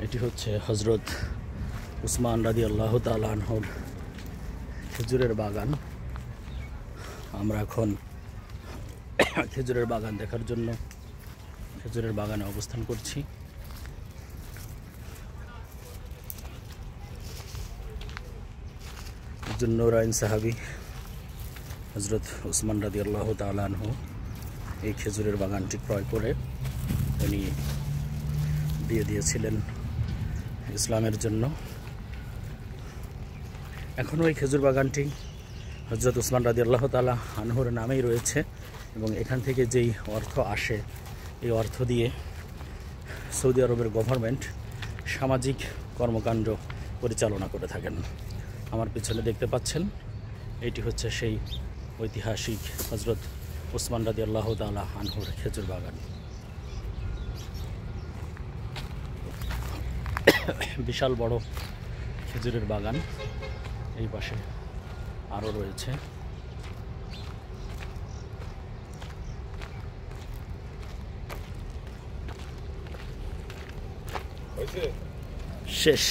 এটি হচ্ছে হযরত উসমান রাদিয়াল্লাহু তাআলা আনহুর খেজুরের বাগান। আমরা এখন খেজুরের বাগান দেখার জন্য খেজুরের বাগানে অবস্থান করছি। একজন নূরাইন সাহাবী হযরত উসমান রাদিয়াল্লাহু তাআলা আনহু এই খেজুরের বাগানটি ক্রয় করে তিনি দিয়ে দিয়েছিলেন ইসলামের জন্য। এখনও এই খেজুর বাগানটি হযরত উসমান রাদিয়াল্লাহু তাআলা আনহুর নামেই রয়েছে এবং এখান থেকে যেই অর্থ আসে এই অর্থ দিয়ে সৌদি আরবের গভর্নমেন্ট সামাজিক কর্মকাণ্ড পরিচালনা করে থাকেন। আমার পিছনে দেখতে পাচ্ছেন এটি হচ্ছে সেই ঐতিহাসিক হযরত উসমান রাদিয়াল্লাহু তাআলা আনহুর খেজুর বাগান। বিশাল বড় খেজুরের বাগান, এই পাশে আরও রয়েছে। শেষ।